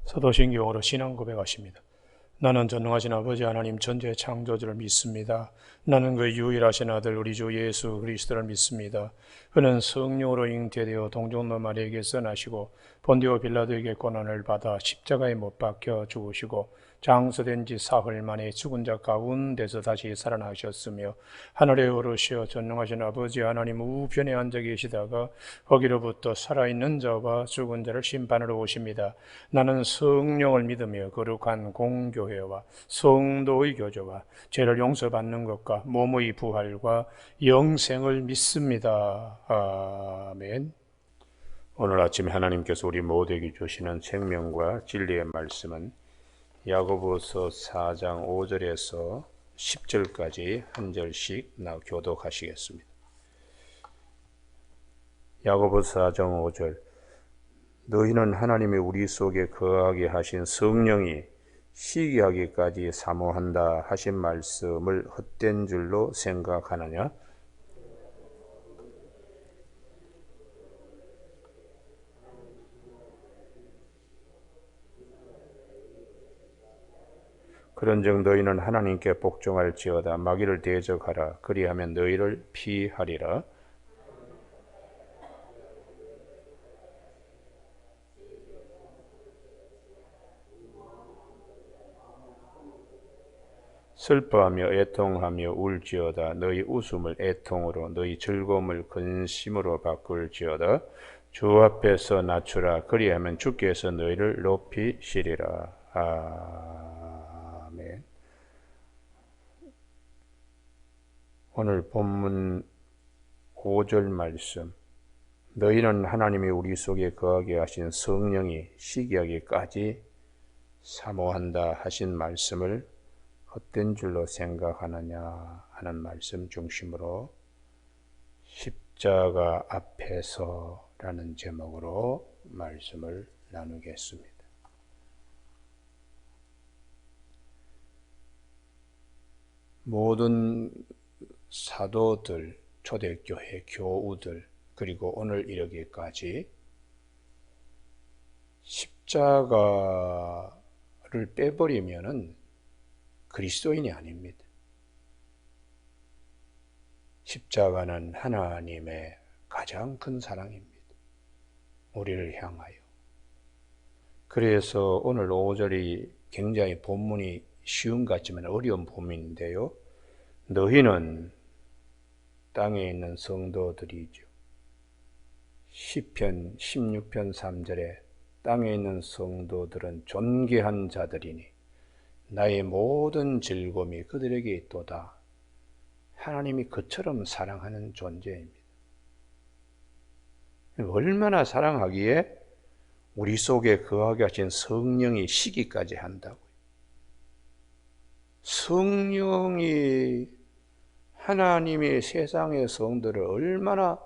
사도신경으로 신앙 고백하십니다. 나는 전능하신 아버지 하나님 전지의 창조주를 믿습니다. 나는 그 유일하신 아들 우리 주 예수 그리스도를 믿습니다. 그는 성령으로 잉태되어 동정노 마리아에게서 나시고 본디오 빌라도에게 고난을 받아 십자가에 못 박혀 죽으시고 장사된 지 사흘 만에 죽은 자 가운데서 다시 살아나셨으며 하늘에 오르시어 전능하신 아버지 하나님 우편에 앉아 계시다가 거기로부터 살아있는 자와 죽은 자를 심판하러 오십니다. 나는 성령을 믿으며 거룩한 공교회와 성도의 교제와 죄를 용서받는 것과 몸의 부활과 영생을 믿습니다. 아멘. 오늘 아침에 하나님께서 우리 모두에게 주시는 생명과 진리의 말씀은 야고보서 4장 5절에서 10절까지 한 절씩 교독하시겠습니다. 야고보서 4장 5절. 너희는 하나님이 우리 속에 거하게 하신 성령이 시기하기까지 사모한다 하신 말씀을 헛된 줄로 생각하느냐? 그런즉 너희는 하나님께 복종할지어다. 마귀를 대적하라. 그리하면 너희를 피하리라. 슬퍼하며 애통하며 울지어다. 너희 웃음을 애통으로 너희 즐거움을 근심으로 바꿀지어다. 주 앞에서 낮추라. 그리하면 주께서 너희를 높이시리라. 아멘. 오늘 본문 5절 말씀. 너희는 하나님이 우리 속에 거하게 하신 성령이 시기하기까지 사모한다 하신 말씀을 헛된 줄로 생각하느냐 하는 말씀 중심으로 십자가 앞에서라는 제목으로 말씀을 나누겠습니다. 모든 사도들, 초대교회 교우들, 그리고 오늘 이르기까지 십자가를 빼버리면은 그리스도인이 아닙니다. 십자가는 하나님의 가장 큰 사랑입니다. 우리를 향하여. 그래서 오늘 5절이 굉장히 본문이 쉬운 것 같지만 어려운 본문인데요. 너희는 땅에 있는 성도들이죠. 시편 16편 3절에 땅에 있는 성도들은 존귀한 자들이니 나의 모든 즐거움이 그들에게 있도다. 하나님이 그처럼 사랑하는 존재입니다. 얼마나 사랑하기에 우리 속에 거하게 하신 성령이 시기까지 한다고요. 성령이 하나님이 세상의 성도를 얼마나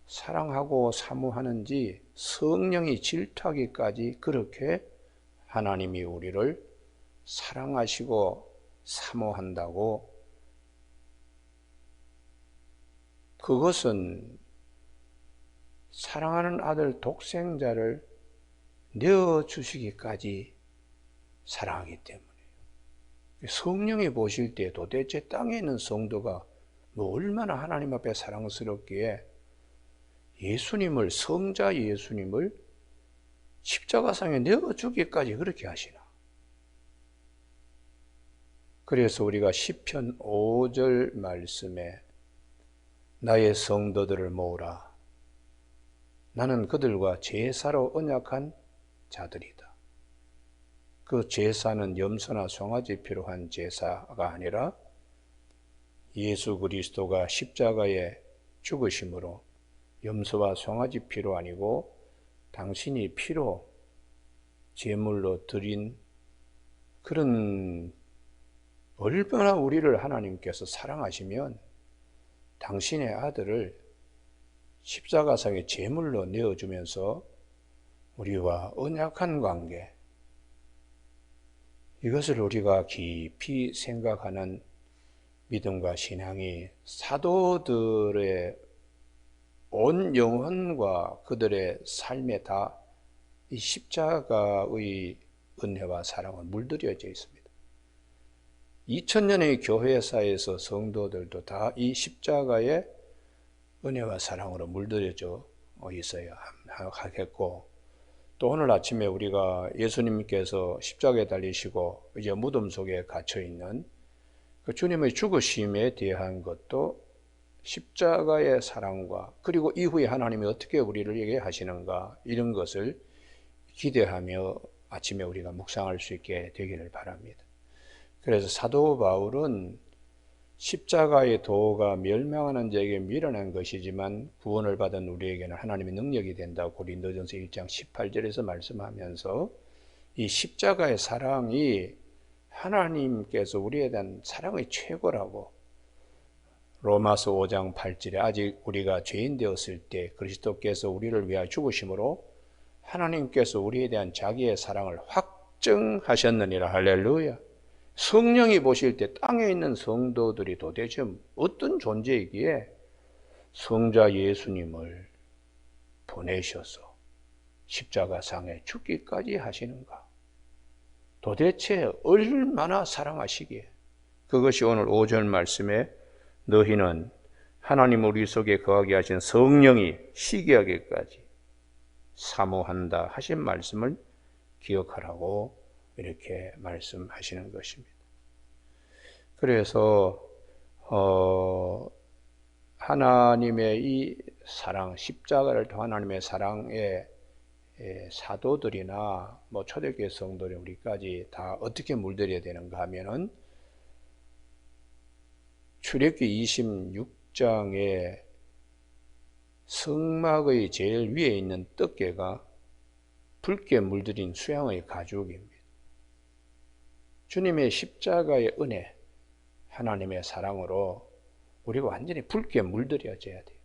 사랑하고 사모하는지 성령이 질투하기까지 그렇게 하나님이 우리를 사랑하시고 사모한다고. 그것은 사랑하는 아들 독생자를 내어주시기까지 사랑하기 때문이에요. 성령이 보실 때 도대체 땅에 있는 성도가 얼마나 하나님 앞에 사랑스럽기에 예수님을, 성자 예수님을 십자가상에 내어주기까지 그렇게 하시나. 그래서 우리가 시편 5절 말씀에 나의 성도들을 모으라. 나는 그들과 제사로 언약한 자들이다. 그 제사는 염소나 송아지 피로 한 제사가 아니라 예수 그리스도가 십자가에 죽으심으로 염소와 송아지 피로 아니고 당신이 피로 제물로 드린 그런, 얼마나 우리를 하나님께서 사랑하시면 당신의 아들을 십자가상에 제물로 내어주면서 우리와 언약한 관계, 이것을 우리가 깊이 생각하는 믿음과 신앙이 사도들의 온 영혼과 그들의 삶에 다 이 십자가의 은혜와 사랑은 물들여져 있습니다. 2000년의 교회사에서 성도들도 다 이 십자가의 은혜와 사랑으로 물들여져 있어야 하겠고, 또 오늘 아침에 우리가 예수님께서 십자가에 달리시고 이제 무덤 속에 갇혀 있는 그 주님의 죽으심에 대한 것도 십자가의 사랑과, 그리고 이후에 하나님이 어떻게 우리를 얘기해 하시는가, 이런 것을 기대하며 아침에 우리가 묵상할 수 있게 되기를 바랍니다. 그래서 사도 바울은 십자가의 도가 멸망하는 자에게 미련한 것이지만 구원을 받은 우리에게는 하나님의 능력이 된다고 고린도전서 1장 18절에서 말씀하면서 이 십자가의 사랑이 하나님께서 우리에 대한 사랑의 최고라고, 로마서 5장 8절에 아직 우리가 죄인 되었을 때 그리스도께서 우리를 위하여 죽으심으로 하나님께서 우리에 대한 자기의 사랑을 확증하셨느니라. 할렐루야. 성령이 보실 때 땅에 있는 성도들이 도대체 어떤 존재이기에 성자 예수님을 보내셔서 십자가상에 죽기까지 하시는가, 도대체 얼마나 사랑하시기에. 그것이 오늘 5절 말씀에 너희는 하나님 우리 속에 거하게 하신 성령이 시기하기까지 사모한다 하신 말씀을 기억하라고 이렇게 말씀하시는 것입니다. 그래서 하나님의 이 사랑, 십자가를 통한 하나님의 사랑의 사도들이나 초대교회 성도들 우리까지 다 어떻게 물들여야 되는가 하면은 출애굽기 26장에 성막의 제일 위에 있는 떡게가 붉게 물들인 수양의 가죽입니다. 주님의 십자가의 은혜, 하나님의 사랑으로 우리가 완전히 붉게 물들여져야 돼요.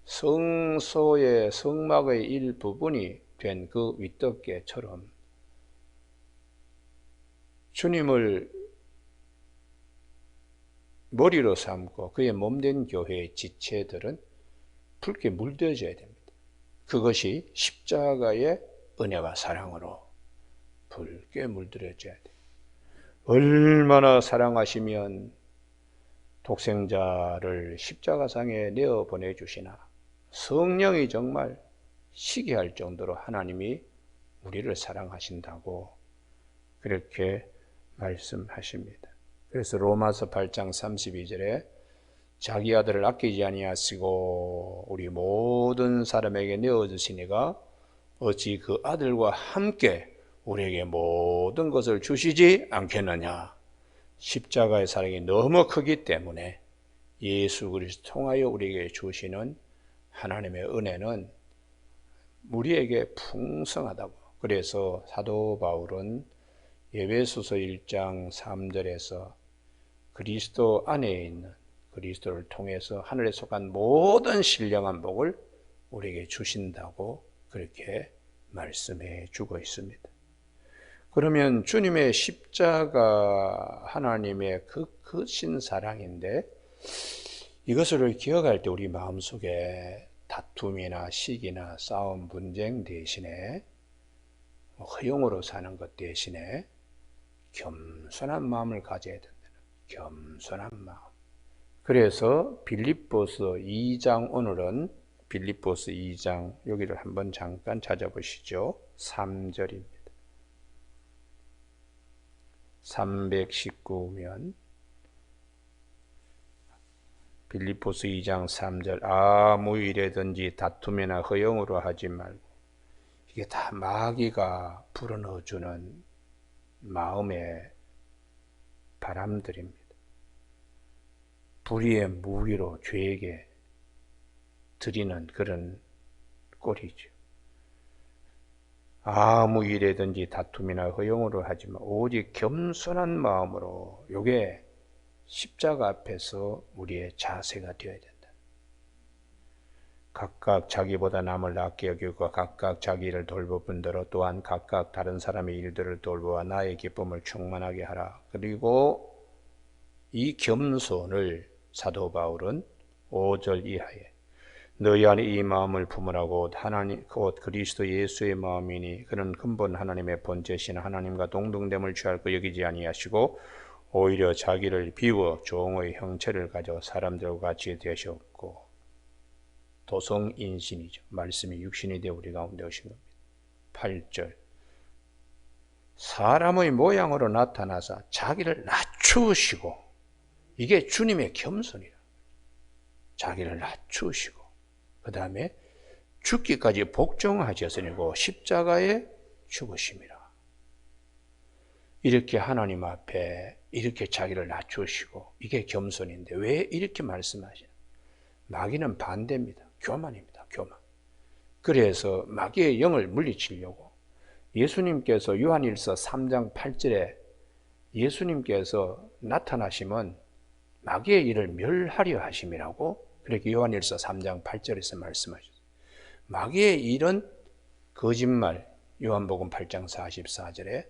성소의 성막의 일부분이 된 그 윗덮개처럼 주님을 머리로 삼고 그의 몸된 교회의 지체들은 붉게 물들여져야 됩니다. 그것이 십자가의 은혜와 사랑으로 붉게 물들여져야 돼요. 얼마나 사랑하시면 독생자를 십자가상에 내어 보내주시나. 성령이 정말 시기할 정도로 하나님이 우리를 사랑하신다고 그렇게 말씀하십니다. 그래서 로마서 8장 32절에 자기 아들을 아끼지 아니하시고 우리 모든 사람에게 내어주시니가 어찌 그 아들과 함께 우리에게 모든 것을 주시지 않겠느냐. 십자가의 사랑이 너무 크기 때문에 예수 그리스도 통하여 우리에게 주시는 하나님의 은혜는 우리에게 풍성하다고. 그래서 사도 바울은 에베소서 1장 3절에서 그리스도 안에 있는, 그리스도를 통해서 하늘에 속한 모든 신령한 복을 우리에게 주신다고 그렇게 말씀해 주고 있습니다. 그러면 주님의 십자가 하나님의 그 크신 사랑인데, 이것을 기억할 때 우리 마음속에 다툼이나 시기나 싸움, 분쟁 대신에 허용으로 사는 것 대신에 겸손한 마음을 가져야 된다는, 겸손한 마음. 그래서 빌립보서 2장, 오늘은 빌립보서 2장 여기를 한번 잠깐 찾아보시죠. 3절입니다. 319면 빌립보서 2장 3절 아무 일에든지 다툼이나 허용으로 하지 말고, 이게 다 마귀가 불어넣어주는 마음의 바람들입니다. 불의의 무위로 죄에게 드리는 그런 꼴이죠. 아무 일에든지 다툼이나 허용으로 하지만 오직 겸손한 마음으로, 요게 십자가 앞에서 우리의 자세가 되어야 된다. 각각 자기보다 남을 낫게 여기고 각각 자기 일을 돌보분대로 또한 각각 다른 사람의 일들을 돌보아 나의 기쁨을 충만하게 하라. 그리고 이 겸손을 사도 바울은 5절 이하에 너희 안에 이 마음을 품으라고 하나님 곧 그리스도 예수의 마음이니 그는 근본 하나님의 본체신 하나님과 동등됨을 취할 거 여기지 아니하시고 오히려 자기를 비워 종의 형체를 가져 사람들과 같이 되셨고 도성인신이죠. 말씀이 육신이 되어 우리 가운데 오신 겁니다. 8절 사람의 모양으로 나타나사 자기를 낮추시고 이게 주님의 겸손이라. 자기를 낮추시고 그 다음에 죽기까지 복종하셨으니고 십자가에 죽으심이라. 이렇게 하나님 앞에 이렇게 자기를 낮추시고 이게 겸손인데 왜 이렇게 말씀하시나? 마귀는 반대입니다. 교만입니다. 교만. 그래서 마귀의 영을 물리치려고 예수님께서 요한일서 3장 8절에 예수님께서 나타나시면 마귀의 일을 멸하려 하심이라고 그렇게 요한일서 3장 8절에서 말씀하셨어요. 마귀의 일은 거짓말, 요한복음 8장 44절에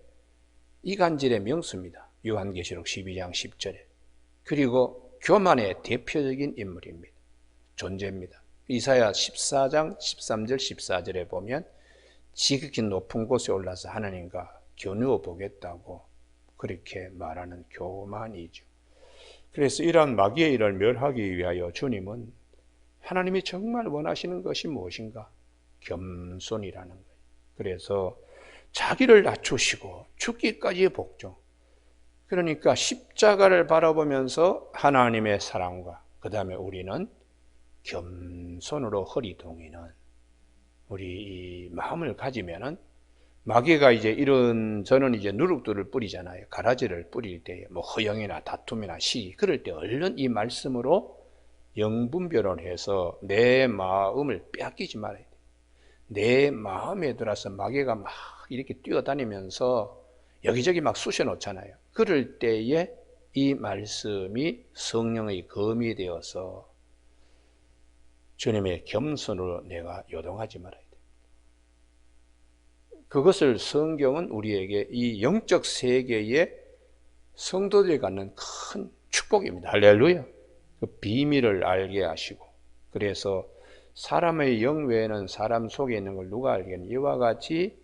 이간질의 명수입니다. 요한계시록 12장 10절에. 그리고 교만의 대표적인 인물입니다. 존재입니다. 이사야 14장 13절 14절에 보면 지극히 높은 곳에 올라서 하나님과 겨누어 보겠다고 그렇게 말하는 교만이죠. 그래서 이러한 마귀의 일을 멸하기 위하여 주님은 하나님이 정말 원하시는 것이 무엇인가? 겸손이라는 거예요. 그래서 자기를 낮추시고 죽기까지 복종. 그러니까 십자가를 바라보면서 하나님의 사랑과 그 다음에 우리는 겸손으로 허리 동이는 우리 이 마음을 가지면은 마귀가 이제 저는 이제 누룩들을 뿌리잖아요. 가라지를 뿌릴 때 뭐 허영이나 다툼이나 시기 그럴 때 얼른 이 말씀으로 영분별을 해서 내 마음을 빼앗기지 말아야 돼. 내 마음에 들어서 마귀가 막 이렇게 뛰어다니면서 여기저기 막 쑤셔 놓잖아요. 그럴 때에 이 말씀이 성령의 검이 되어서 주님의 겸손으로 내가 요동하지 말아야 돼. 그것을 성경은 우리에게 이 영적 세계의 성도들이 갖는 큰 축복입니다. 할렐루야. 그 비밀을 알게 하시고 그래서 사람의 영 외에는 사람 속에 있는 걸 누가 알겠니? 이와 같이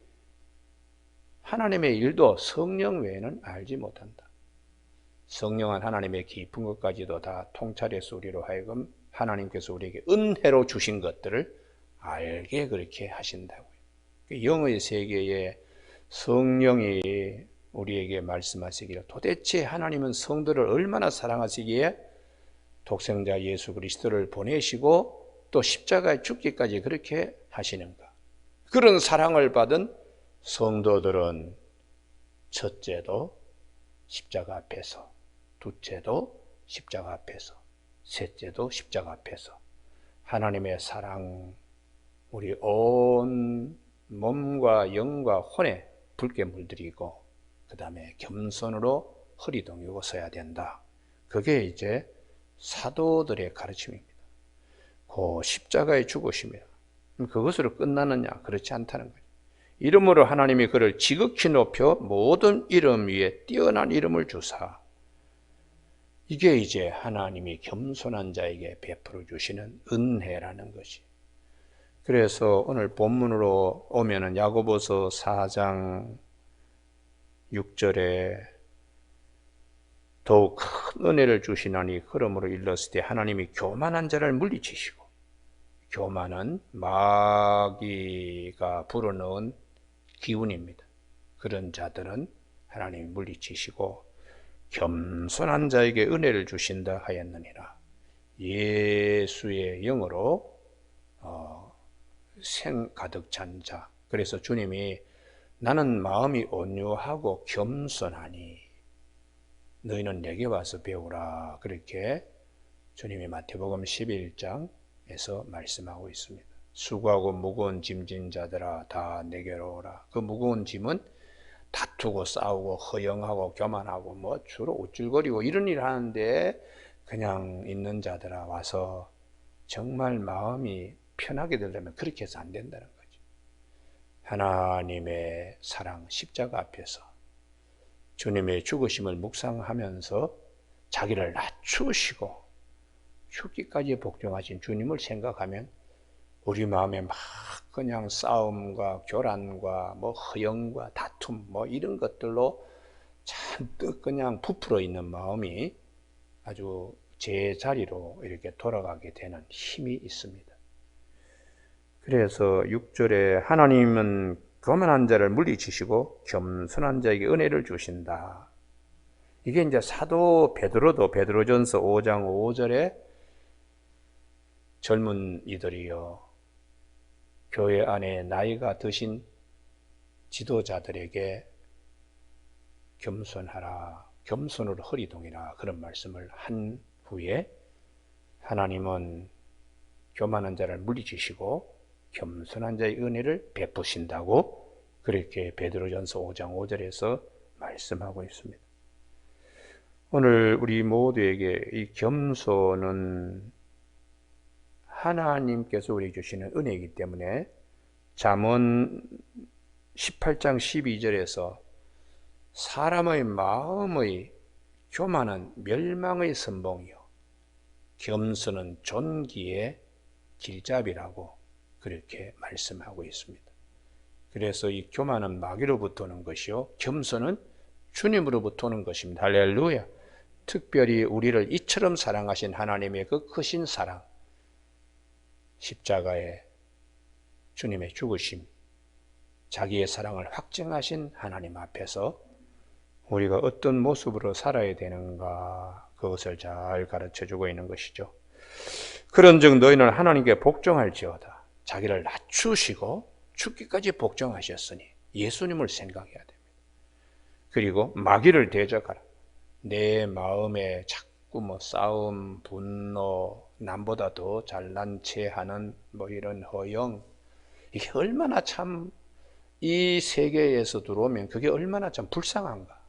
하나님의 일도 성령 외에는 알지 못한다. 성령은 하나님의 깊은 것까지도 다 통찰해서 우리로 하여금 하나님께서 우리에게 은혜로 주신 것들을 알게 그렇게 하신다고요. 영의 세계에 성령이 우리에게 말씀하시기를 도대체 하나님은 성도를 얼마나 사랑하시기에 독생자 예수 그리스도를 보내시고 또 십자가에 죽기까지 그렇게 하시는가. 그런 사랑을 받은 성도들은 첫째도 십자가 앞에서, 둘째도 십자가 앞에서, 셋째도 십자가 앞에서 하나님의 사랑, 우리 온 몸과 영과 혼에 붉게 물들이고 그 다음에 겸손으로 허리 동이고 서야 된다. 그게 이제 사도들의 가르침입니다. 그 십자가의 죽으심이라. 그것으로 끝나느냐? 그렇지 않다는 거예요. 이름으로 하나님이 그를 지극히 높여 모든 이름 위에 뛰어난 이름을 주사. 이게 이제 하나님이 겸손한 자에게 베풀어 주시는 은혜라는 것이. 그래서 오늘 본문으로 오면은 야고보서 4장 6절에 더욱 큰 은혜를 주시나니 그러므로 일렀을 때 하나님이 교만한 자를 물리치시고, 교만은 마귀가 불어넣은 기운입니다. 그런 자들은 하나님이 물리치시고 겸손한 자에게 은혜를 주신다 하였느니라. 예수의 영으로 생 가득 찬 자. 그래서 주님이 나는 마음이 온유하고 겸손하니 너희는 내게 와서 배우라. 그렇게 주님이 마태복음 11장에서 말씀하고 있습니다. 수고하고 무거운 짐진 자들아 다 내게로 오라. 그 무거운 짐은 다투고 싸우고 허영하고 교만하고 뭐 주로 우쭐거리고 이런 일 하는데 그냥 있는 자들아 와서 정말 마음이 편하게 되려면 그렇게 해서 안 된다는 거죠. 하나님의 사랑 십자가 앞에서 주님의 죽으심을 묵상하면서 자기를 낮추시고 죽기까지 복종하신 주님을 생각하면 우리 마음에 막 그냥 싸움과 교란과 뭐 허영과 다툼 뭐 이런 것들로 잔뜩 그냥 부풀어 있는 마음이 아주 제자리로 이렇게 돌아가게 되는 힘이 있습니다. 그래서 6절에 하나님은 교만한 자를 물리치시고 겸손한 자에게 은혜를 주신다. 이게 이제 사도 베드로도 베드로전서 5장 5절에 젊은이들이여 교회 안에 나이가 드신 지도자들에게 겸손하라, 겸손으로 허리 동이라 그런 말씀을 한 후에 하나님은 교만한 자를 물리치시고 겸손한 자의 은혜를 베푸신다고 그렇게 베드로전서 5장 5절에서 말씀하고 있습니다. 오늘 우리 모두에게 이 겸손은 하나님께서 우리에게 주시는 은혜이기 때문에 잠언 18장 12절에서 사람의 마음의 교만은 멸망의 선봉이요 겸손은 존귀의 길잡이라고 그렇게 말씀하고 있습니다. 그래서 이 교만은 마귀로부터 오는 것이요 겸손은 주님으로부터 오는 것입니다. 할렐루야. 특별히 우리를 이처럼 사랑하신 하나님의 그 크신 사랑, 십자가에 주님의 죽으심, 자기의 사랑을 확증하신 하나님 앞에서 우리가 어떤 모습으로 살아야 되는가 그것을 잘 가르쳐주고 있는 것이죠. 그런즉 너희는 하나님께 복종할지어다. 자기를 낮추시고 죽기까지 복종하셨으니 예수님을 생각해야 됩니다. 그리고 마귀를 대적하라. 내 마음에 자꾸 뭐 싸움, 분노, 남보다 더 잘난 체하는 뭐 이런 허영, 이게 얼마나 참 이 세계에서 들어오면 그게 얼마나 참 불쌍한가,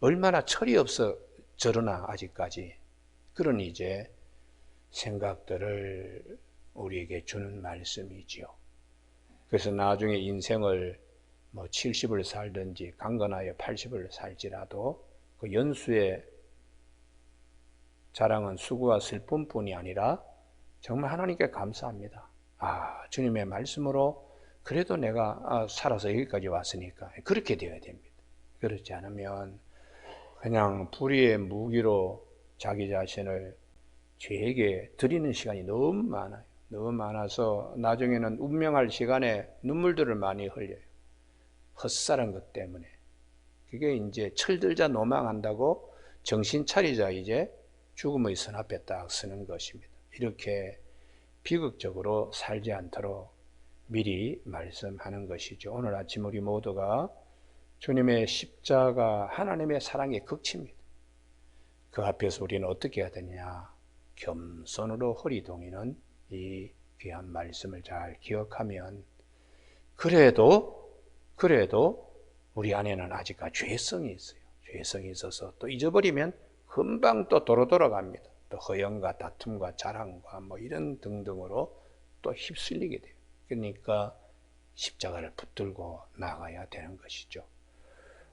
얼마나 철이 없어 저러나 아직까지 그런 이제 생각들을 우리에게 주는 말씀이지요. 그래서 나중에 인생을 뭐 70을 살든지 강건하여 80을 살지라도 그 연수의 자랑은 수고와 슬픔뿐이 아니라 정말 하나님께 감사합니다. 주님의 말씀으로 그래도 내가 살아서 여기까지 왔으니까 그렇게 되어야 됩니다. 그렇지 않으면 그냥 불의의 무기로 자기 자신을 죄에게 드리는 시간이 너무 많아요. 너무 많아서 나중에는 운명할 시간에 눈물들을 많이 흘려요. 헛살은 것 때문에. 그게 이제 철들자 노망한다고 정신 차리자 이제 죽음의 선 앞에 딱 서는 것입니다. 이렇게 비극적으로 살지 않도록 미리 말씀하는 것이죠. 오늘 아침 우리 모두가 주님의 십자가 하나님의 사랑의 극치입니다. 그 앞에서 우리는 어떻게 해야 되냐? 겸손으로 허리 동이는 이 귀한 말씀을 잘 기억하면 그래도 우리 안에는 아직까지 죄성이 있어요. 죄성이 있어서 또 잊어버리면 금방 또 돌아갑니다. 또 허영과 다툼과 자랑과 뭐 이런 등등으로 또 휩쓸리게 돼요. 그러니까 십자가를 붙들고 나가야 되는 것이죠.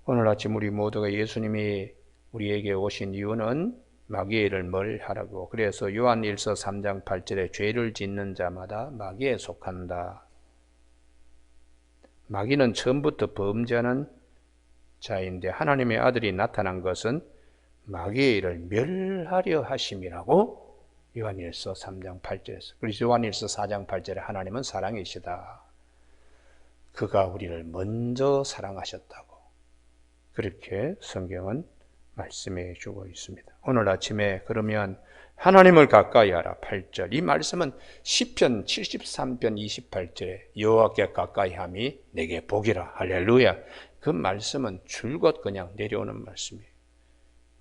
오늘 아침 우리 모두가 예수님이 우리에게 오신 이유는 마귀의 일을 멀리하라고. 그래서 요한일서 3장 8절에 죄를 짓는 자마다 마귀에 속한다. 마귀는 처음부터 범죄하는 자인데 하나님의 아들이 나타난 것은 마귀의 일을 멸하려 하심이라고 요한일서 3장 8절에서. 그래서 요한일서 4장 8절에 하나님은 사랑이시다. 그가 우리를 먼저 사랑하셨다고 그렇게 성경은 말씀해 주고 있습니다. 오늘 아침에 그러면 하나님을 가까이 하라 8절. 이 말씀은 시편 73편 28절에 여호와께 가까이 함이 내게 복이라. 할렐루야. 그 말씀은 줄곧 그냥 내려오는 말씀이에요.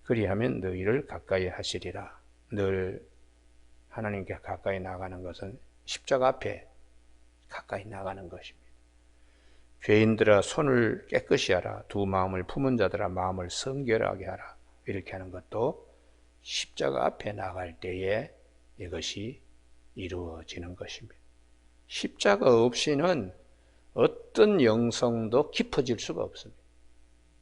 그리하면 너희를 가까이 하시리라. 늘 하나님께 가까이 나가는 것은 십자가 앞에 가까이 나가는 것입니다. 죄인들아 손을 깨끗이 하라. 두 마음을 품은 자들아 마음을 성결하게 하라. 이렇게 하는 것도 십자가 앞에 나갈 때에 이것이 이루어지는 것입니다. 십자가 없이는 어떤 영성도 깊어질 수가 없습니다.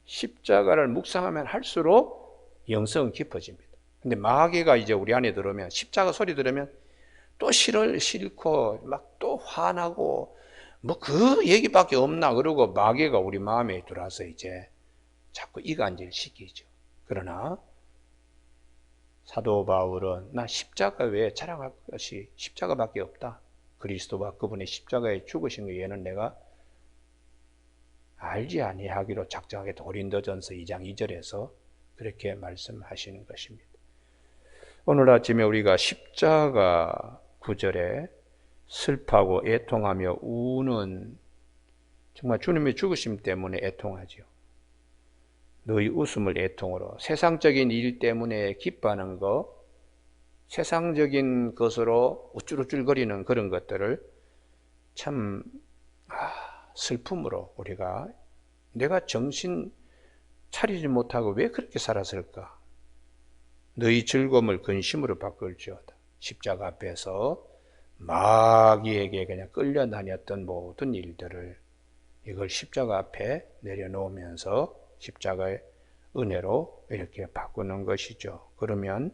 십자가를 묵상하면 할수록 영성은 깊어집니다. 근데 마귀가 이제 우리 안에 들어오면 십자가 소리 들으면 또 싫고 막 또 화나고 뭐 그 얘기밖에 없나 그러고 마귀가 우리 마음에 들어와서 이제 자꾸 이간질 시키죠. 그러나 사도 바울은 나 십자가 외에 자랑할 것이 십자가밖에 없다. 그리스도와 그분의 십자가에 죽으신 외에는 내가 알지 아니하기로 작정하게 고린도전서 2장 2절에서 그렇게 말씀하시는 것입니다. 오늘 아침에 우리가 십자가 구절에 슬퍼하고 애통하며 우는, 정말 주님의 죽으심 때문에 애통하죠. 너희 웃음을 애통으로, 세상적인 일 때문에 기뻐하는 것, 세상적인 것으로 우쭐우쭐거리는 그런 것들을 참 슬픔으로 우리가, 내가 정신 차리지 못하고 왜 그렇게 살았을까? 너희 즐거움을 근심으로 바꿀지어다. 십자가 앞에서 마귀에게 그냥 끌려다녔던 모든 일들을 이걸 십자가 앞에 내려놓으면서 십자가의 은혜로 이렇게 바꾸는 것이죠. 그러면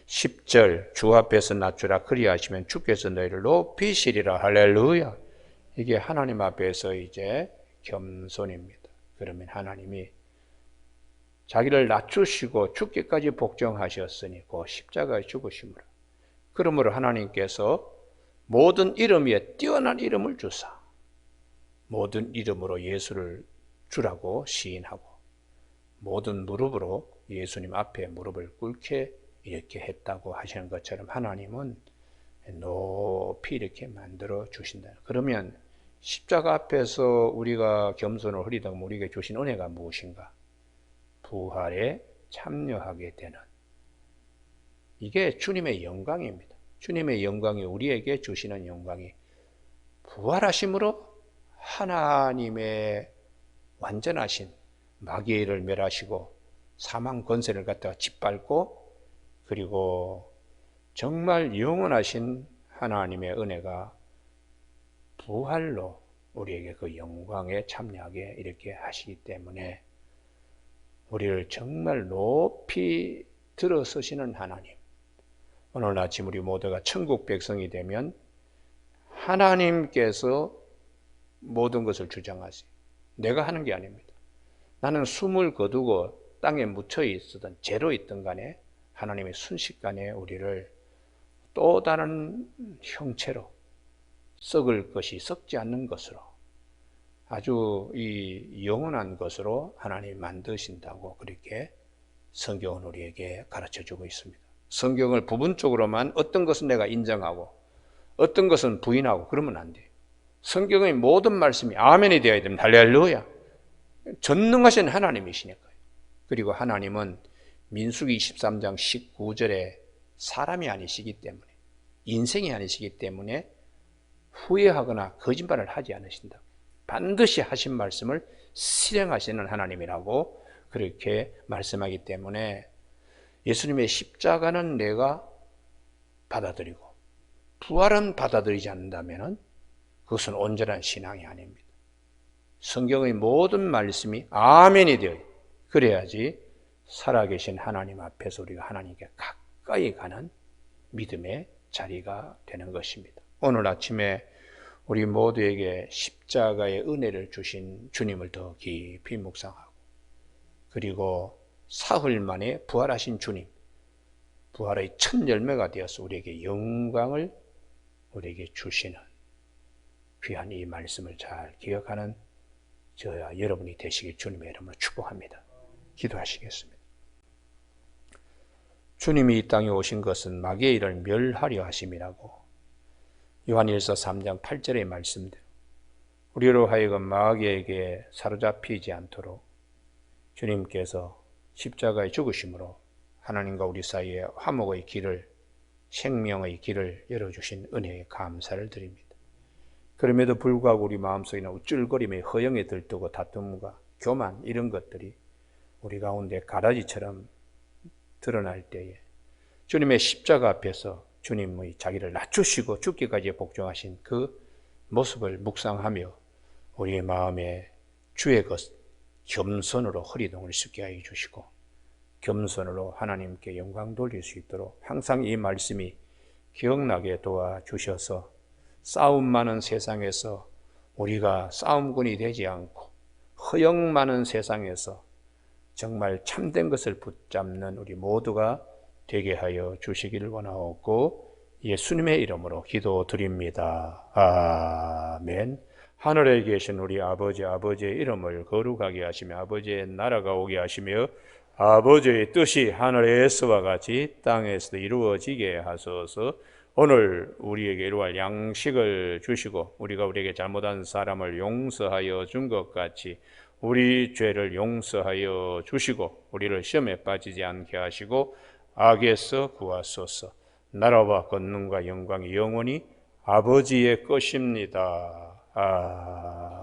10절 주 앞에서 낮추라 그리하시면 주께서 너희를 높이시리라. 할렐루야. 이게 하나님 앞에서 이제 겸손입니다. 그러면 하나님이 자기를 낮추시고 죽기까지 복종하셨으니 그 십자가에 죽으심으로, 그러므로 하나님께서 모든 이름 위에 뛰어난 이름을 주사 모든 이름으로 예수를 주라고 시인하고 모든 무릎으로 예수님 앞에 무릎을 꿇게 이렇게 했다고 하시는 것처럼 하나님은 높이 이렇게 만들어 주신다. 그러면 십자가 앞에서 우리가 겸손을 흐리다면 우리에게 주신 은혜가 무엇인가? 부활에 참여하게 되는, 이게 주님의 영광입니다. 주님의 영광이 우리에게 주시는 영광이 부활하심으로 하나님의 완전하신 마귀의 일을 멸하시고 사망 권세를 갖다가 짓밟고, 그리고 정말 영원하신 하나님의 은혜가 부활로 우리에게 그 영광에 참여하게 이렇게 하시기 때문에 우리를 정말 높이 들어서시는 하나님, 오늘 아침 우리 모두가 천국 백성이 되면 하나님께서 모든 것을 주장하세요. 내가 하는 게 아닙니다. 나는 숨을 거두고 땅에 묻혀 있었던 죄로 있던 간에 하나님의 순식간에 우리를 또 다른 형체로, 썩을 것이 썩지 않는 것으로, 아주 이 영원한 것으로 하나님이 만드신다고 그렇게 성경은 우리에게 가르쳐주고 있습니다. 성경을 부분적으로만 어떤 것은 내가 인정하고 어떤 것은 부인하고 그러면 안 돼요. 성경의 모든 말씀이 아멘이 되어야 됩니다. 할렐루야. 전능하신 하나님이시니까요. 그리고 하나님은 민수기 23장 19절에 사람이 아니시기 때문에, 인생이 아니시기 때문에 후회하거나 거짓말을 하지 않으신다. 반드시 하신 말씀을 실행하시는 하나님이라고 그렇게 말씀하기 때문에 예수님의 십자가는 내가 받아들이고 부활은 받아들이지 않는다면 그것은 온전한 신앙이 아닙니다. 성경의 모든 말씀이 아멘이 되어요. 그래야지 살아계신 하나님 앞에서 우리가 하나님께 가까이 가는 믿음의 자리가 되는 것입니다. 오늘 아침에 우리 모두에게 십자가의 은혜를 주신 주님을 더 깊이 묵상하고, 그리고 사흘 만에 부활하신 주님, 부활의 첫 열매가 되어서 우리에게 영광을 우리에게 주시는 귀한 이 말씀을 잘 기억하는 저와 여러분이 되시길 주님의 이름으로 축복합니다. 기도하시겠습니다. 주님이 이 땅에 오신 것은 마귀의 일을 멸하려 하심이라고 요한일서 3장 8절의 말씀대로 우리로 하여금 마귀에게 사로잡히지 않도록 주님께서 십자가에 죽으심으로 하나님과 우리 사이에 화목의 길을, 생명의 길을 열어주신 은혜에 감사를 드립니다. 그럼에도 불구하고 우리 마음속에는 우쭐거림에 허영에 들뜨고 다툼과 교만, 이런 것들이 우리 가운데 가라지처럼 드러날 때에 주님의 십자가 앞에서 주님의 자기를 낮추시고 죽기까지 복종하신 그 모습을 묵상하며 우리의 마음에 주의 것, 겸손으로 허리동을 숙게 하여 주시고 겸손으로 하나님께 영광 돌릴 수 있도록 항상 이 말씀이 기억나게 도와주셔서 싸움 많은 세상에서 우리가 싸움꾼이 되지 않고 허영 많은 세상에서 정말 참된 것을 붙잡는 우리 모두가 되게 하여 주시기를 원하옵고 예수님의 이름으로 기도드립니다. 아멘. 하늘에 계신 우리 아버지, 아버지의 이름을 거룩하게 하시며 아버지의 나라가 오게 하시며 아버지의 뜻이 하늘에서와 같이 땅에서도 이루어지게 하소서. 오늘 우리에게 이루어갈 양식을 주시고 우리가 우리에게 잘못한 사람을 용서하여 준 것 같이 우리 죄를 용서하여 주시고 우리를 시험에 빠지지 않게 하시고 악에서 구하소서. 나라와 권능과 영광이 영원히 아버지의 것입니다. 아멘.